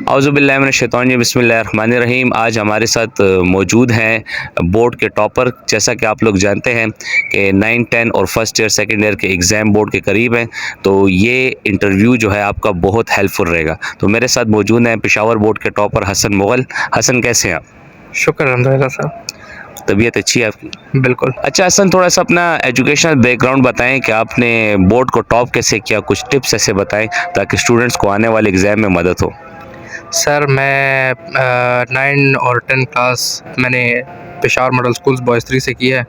औज़ुबिल्लाहि मिनश्शैतानिर बिस्मिल्लाहिर्रहमानिर्रहीम। आज हमारे साथ मौजूद हैं बोर्ड के टॉपर। जैसा कि आप लोग जानते हैं कि 9, 10 और फर्स्ट ईयर सेकंड ईयर के एग्ज़ाम बोर्ड के करीब हैं, तो ये इंटरव्यू जो है आपका बहुत हेल्पफुल रहेगा। तो मेरे साथ मौजूद हैं पेशावर बोर्ड के टॉपर हसन मुग़ल। हसन, कैसे हैं आप? शुक्र अल्हम्दुलिल्लाह साहब। तबीयत अच्छी है आपकी? बिल्कुल। अच्छा हसन, थोड़ा सा अपना एजुकेशनल बैकग्राउंड बताएं कि आपने बोर्ड को टॉप कैसे किया, कुछ टिप्स ऐसे बताएं ताकि स्टूडेंट्स को आने वाले एग्ज़ाम में मदद हो। सर मैं 9 और 10 क्लास मैंने पेशावर मॉडल स्कूल्स बॉयज़ 3 से की है।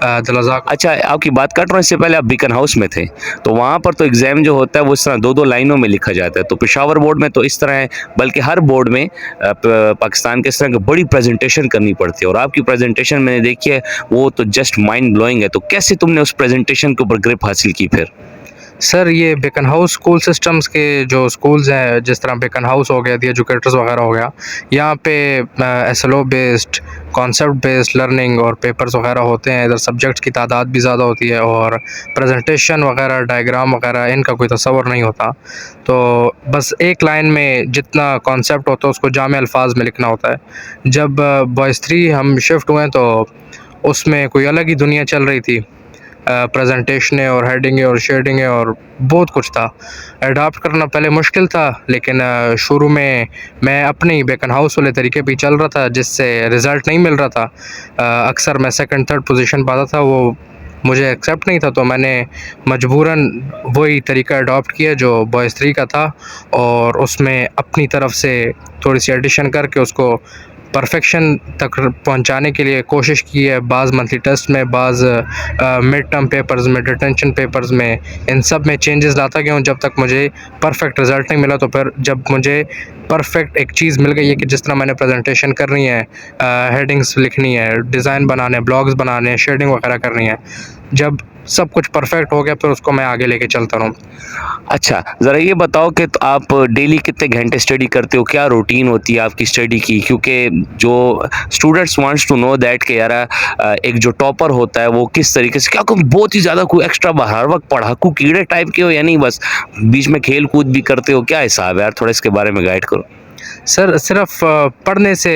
दलज़ाक। अच्छा, आपकी बात काट रहा हूँ, इससे पहले आप बीकन हाउस में थे, तो वहाँ पर तो एग्ज़ाम जो होता है वो इस तरह 2-2 लाइनों में लिखा जाता है, तो पेशावर बोर्ड में तो इस तरह है, बल्कि हर बोर्ड में पाकिस्तान के इस तरह की बड़ी प्रेजेंटेशन करनी पड़ती है और आपकी प्रेजेंटेशन मैंने देखी है, वो तो जस्ट माइंड ब्लोइंग है। तो कैसे तुमने उस प्रेजेंटेशन के ऊपर ग्रिप हासिल की फिर? सर ये बेकन हाउस स्कूल सिस्टम्स के जो स्कूल्स हैं, जिस तरह बेकन हाउस हो गया, दी एजुकेटर्स वगैरह हो गया, यहाँ पे SLO based, concept based learning और पेपर्स वगैरह होते हैं। इधर सब्जेक्ट्स की तादाद भी ज़्यादा होती है और प्रेजेंटेशन वगैरह, डायग्राम वगैरह इनका कोई तसव्वुर नहीं होता। तो बस एक लाइन में जितना कॉन्सेप्ट होता है उसको जामे अल्फाज में लिखना होता है। जब बॉयज़ 3 हम शिफ्ट हुए तो उसमें कोई अलग ही दुनिया चल रही थी। प्रेजेंटेशनें और हेडिंगें और शेडिंगें और बहुत कुछ था। एडाप्ट करना पहले मुश्किल था, लेकिन शुरू में मैं अपने ही बेकन हाउस वाले तरीके पे चल रहा था, जिससे रिज़ल्ट नहीं मिल रहा था। अक्सर मैं सेकंड थर्ड पोजीशन पाता था, वो मुझे एक्सेप्ट नहीं था, तो मैंने मजबूरन वही तरीका अडॉप्ट किया जो बॉयज़ 3 का था और उसमें अपनी तरफ से थोड़ी सी एडिशन करके उसको परफेक्शन तक पहुंचाने के लिए कोशिश की है। बाज़ मंथली टेस्ट में, बाज़ मिड टर्म पेपर्स में, डिटेंशन पेपर्स में, इन सब में चेंजेस लाता गया हूँ जब तक मुझे परफेक्ट रिज़ल्ट नहीं मिला। तो फिर जब मुझे परफेक्ट एक चीज़ मिल गई है कि जिस तरह मैंने प्रेजेंटेशन करनी है, हेडिंग्स लिखनी है, डिज़ाइन बनाने, ब्लॉग्स बनाने, शेडिंग वगैरह करनी है, जब सब कुछ परफेक्ट हो गया फिर उसको मैं आगे लेके चलता रहूँ। अच्छा, ज़रा ये बताओ कि तो आप डेली कितने घंटे स्टडी करते हो? क्या रूटीन होती है आपकी स्टडी की? क्योंकि जो students wants to know that कि यार एक जो टॉपर होता है वो किस तरीके से, क्या कोई बहुत ही ज़्यादा कोई एक्स्ट्रा हर वक्त पढ़ाकू कीड़े टाइप के हो या नहीं बस बीच में खेल कूद भी करते हो? क्या हिसाब है यार, थोड़ा इसके बारे में गाइड करो। सर सिर्फ पढ़ने से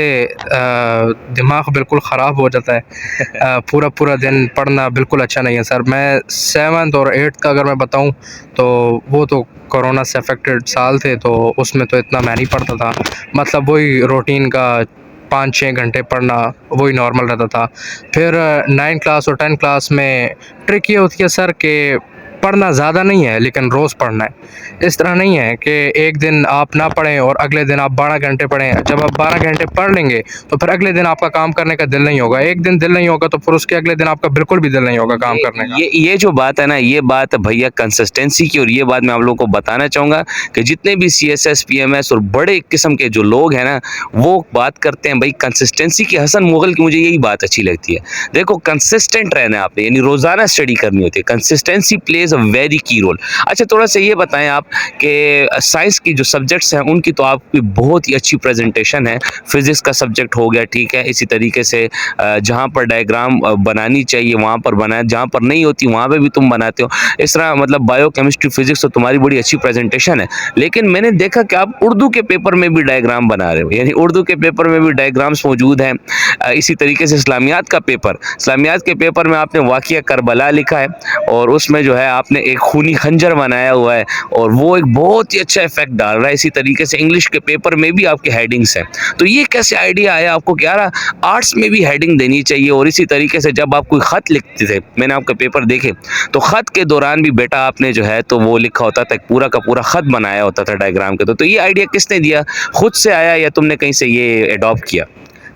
दिमाग बिल्कुल ख़राब हो जाता है। पूरा पूरा दिन पढ़ना बिल्कुल अच्छा नहीं है सर। मैं 7th और 8th का अगर मैं बताऊं तो वो तो कोरोना से अफेक्टेड साल थे, तो उसमें तो इतना मैं नहीं पढ़ता था। मतलब वही रूटीन का 5-6 घंटे पढ़ना वही नॉर्मल रहता था। फिर 9 क्लास और 10 क्लास में ट्रिक ये होती है सर कि पढ़ना ज़्यादा नहीं है, लेकिन रोज़ पढ़ना है। इस तरह नहीं है कि एक दिन आप ना पढ़ें और अगले दिन आप 12 घंटे पढ़ें। जब आप 12 घंटे पढ़ लेंगे तो फिर अगले दिन आपका काम करने का दिल नहीं होगा। एक दिन दिल नहीं होगा तो फिर उसके अगले दिन आपका बिल्कुल भी दिल नहीं होगा काम करने का। ये जो बात है ना, ये बात है भैया कंसिस्टेंसी की, और ये बात मैं आप लोगों को बताना चाहूँगा कि जितने भी सीएसएस, पीएमएस और बड़े किस्म के जो लोग हैं ना, वो बात करते हैं भाई कंसिस्टेंसी की। हसन मुग़ल की मुझे यही बात अच्छी लगती है। देखो, कंसिस्टेंट रहना है आपने, यानी रोज़ाना स्टडी करनी होती है। कंसिस्टेंसी प्लेज अ वेरी की रोल। अच्छा, थोड़ा सा ये बताएं आप कि साइंस की जो सब्जेक्ट्स हैं उनकी तो आपकी बहुत ही अच्छी प्रेजेंटेशन है। फिज़िक्स का सब्जेक्ट हो गया, ठीक है, इसी तरीके से जहाँ पर डायग्राम बनानी चाहिए वहाँ पर बनाए, जहाँ पर नहीं होती वहाँ पे भी तुम बनाते हो। इस तरह मतलब बायो, केमिस्ट्री, फिजिक्स तो तुम्हारी बड़ी अच्छी प्रेजेंटेशन है। लेकिन मैंने देखा कि आप उर्दू के पेपर में भी डायग्राम बना रहे हो, यानी उर्दू के पेपर में भी डायग्राम्स मौजूद हैं। इसी तरीके से इस्लामियात का पेपर, इस्लामियात के पेपर में आपने वाक़िया करबला लिखा है और उसमें जो है आपने एक खूनी खंजर बनाया हुआ है और वो एक बहुत ही अच्छा इफेक्ट डाल रहा है। इसी तरीके से इंग्लिश के पेपर में भी आपके हेडिंग्स हैं। तो ये कैसे आइडिया आया आपको कि यार आर्ट्स में भी हेडिंग देनी चाहिए? और इसी तरीके से जब आप कोई ख़त लिखते थे, मैंने आपके पेपर देखे, तो ख़त के दौरान भी बेटा आपने जो है तो वो लिखा होता था, पूरा का पूरा ख़त बनाया होता था डायग्राम के। तो ये आइडिया किसने दिया? खुद से आया या तुमने कहीं से ये अडॉप्ट किया?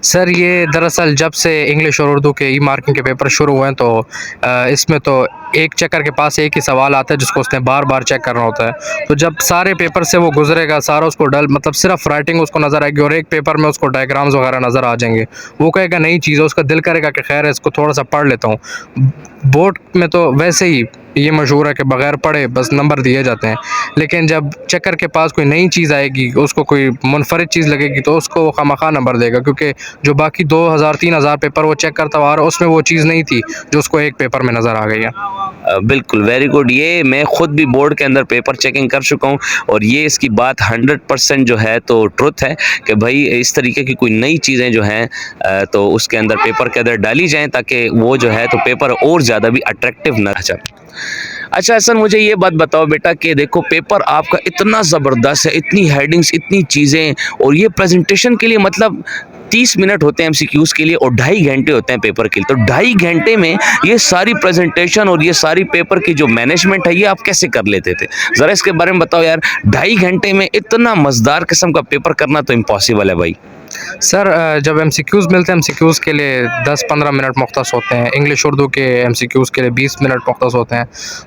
सर ये दरअसल जब से इंग्लिश और उर्दू के ई मार्किंग के पेपर शुरू हुए हैं तो इसमें तो एक चेकर के पास एक ही सवाल आता है जिसको उसने बार बार चेक करना होता है। तो जब सारे पेपर से वो गुजरेगा, सारा उसको मतलब सिर्फ राइटिंग उसको नज़र आएगी और एक पेपर में उसको डायग्राम्स वगैरह नज़र आ जाएंगे। वो कहेगा नई चीज़ है, उसका दिल करेगा कि खैर है इसको थोड़ा सा पढ़ लेता हूँ। बोर्ड में तो वैसे ही ये मशहूर है कि बग़ैर पढ़े बस नंबर दिए जाते हैं। लेकिन जब चेकर के पास कोई नई चीज़ आएगी, उसको कोई मुनफरिद चीज़ लगेगी तो उसको वो खामखा नंबर देगा, क्योंकि जो बाकी 2000-3000 पेपर वो चेक करता हुआ आ रहा है उसमें वो चीज़ नहीं थी जो उसको एक पेपर में नज़र आ गई है। बिल्कुल, वेरी गुड। ये मैं खुद भी बोर्ड के अंदर पेपर चेकिंग कर चुका हूँ और ये इसकी बात 100% जो है तो ट्रुथ है कि भाई इस तरीके की कोई नई चीज़ें जो हैं तो उसके अंदर पेपर के अंदर डाली जाएँ ताकि वो जो है तो पेपर और ज़्यादा भी अट्रैक्टिव न जाए। अच्छा हसन, मुझे ये बात बताओ बेटा कि देखो पेपर आपका इतना ज़बरदस्त है, इतनी हेडिंग्स, इतनी चीज़ें, और ये प्रेजेंटेशन के लिए मतलब 30 मिनट होते हैं एमसीक्यूज़ के लिए और 2.5 घंटे होते हैं पेपर के लिए। तो 2.5 घंटे में ये सारी प्रेजेंटेशन और ये सारी पेपर की जो मैनेजमेंट है ये आप कैसे कर लेते थे? ज़रा इसके बारे में बताओ यार। 2.5 घंटे में इतना मज़ेदार किस्म का पेपर करना तो इम्पॉसिबल है भाई। सर जब एमसीक्यूज़ मिलते हैं, एमसीक्यूज़ के लिए 10-15 मिनट मुख्तस होते हैं। इंग्लिश उर्दू के एमसीक्यूज़ के लिए 20 मिनट मुख्तस होते हैं।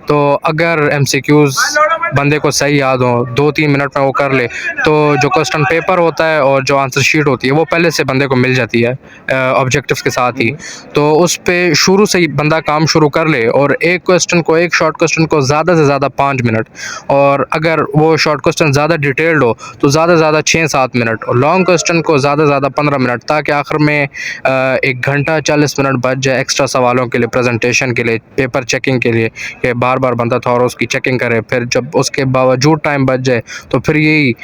तो अगर एमसीक्यूज़ बंदे को सही याद हो, 2-3 मिनट में वो कर ले, तो जो क्वेश्चन पेपर होता है और जो आंसर शीट होती है वो पहले से बंदे को मिल जाती है ऑब्जेक्टिव्स के साथ ही। तो उस पे शुरू से ही बंदा काम शुरू कर ले और एक क्वेश्चन को, एक शॉर्ट क्वेश्चन को ज़्यादा से ज़्यादा 5 मिनट, और अगर वो शॉर्ट क्वेश्चन ज़्यादा डिटेल्ड हो तो ज़्यादा से ज़्यादा 6-7 मिनट, और लॉन्ग क्वेश्चन को ज़्यादा से ज़्यादा 15 मिनट, ताकि आखिर में 1 घंटा 40 मिनट बच जाए एक्स्ट्रा सवालों के लिए, प्रेजेंटेशन के लिए, पेपर चेकिंग के लिए, कि बार बार बंदा थोड़ा उसकी चेकिंग करे। फिर जब उसके बावजूद टाइम बच जाए तो फिर यही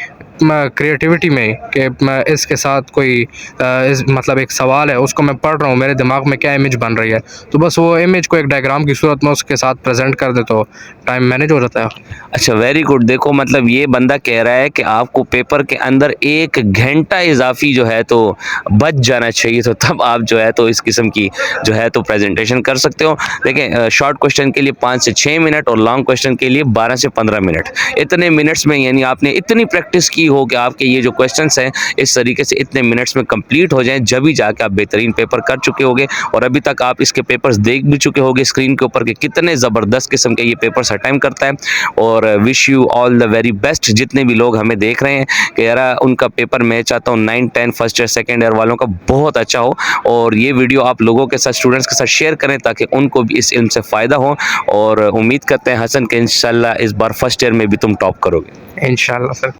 क्रिएटिविटी में कि मैं इसके साथ कोई मतलब एक सवाल है उसको मैं पढ़ रहा हूँ, मेरे दिमाग में क्या इमेज बन रही है, तो बस वो इमेज को एक डायग्राम की सूरत में उसके साथ प्रेजेंट कर दे तो टाइम मैनेज हो जाता है। अच्छा, वेरी गुड। देखो मतलब ये बंदा कह रहा है कि आपको पेपर के अंदर 1 घंटा इजाफी जो है तो बच जाना चाहिए, तो तब आप जो है तो इस किस्म की जो है तो प्रेजेंटेशन कर सकते हो। देखें, शॉर्ट क्वेश्चन के लिए 5 से 6 मिनट और लॉन्ग क्वेश्चन के लिए 12 से 15 मिनट। इतने मिनट्स में यानी आपने इतनी प्रैक्टिस की हो कि आपके ये जो क्वेश्चंस हैं इस तरीके से इतने मिनट्स में कंप्लीट हो जाएं, जब भी जाके आप बेहतरीन पेपर कर चुके होगे। और अभी तक आप इसके पेपर्स देख भी चुके होगे स्क्रीन के ऊपर कि कितने ज़बरदस्त किस्म के ये पेपर्स अटेम्प्ट करता है। और wish you all the very best जितने भी लोग हमें देख रहे हैं कि यार उनका पेपर मैं चाहता हूँ 9-10 फर्स्ट ईयर सेकेंड ईयर वालों का बहुत अच्छा हो। और ये वीडियो आप लोगों के साथ, स्टूडेंट्स के साथ शेयर करें ताकि उनको भी इस इल्म से फ़ायदा हो। और उम्मीद करते हैं हसन कि इंशाल्लाह इस बार फर्स्ट ईयर में भी तुम टॉप करोगे। इंशाल्लाह सर।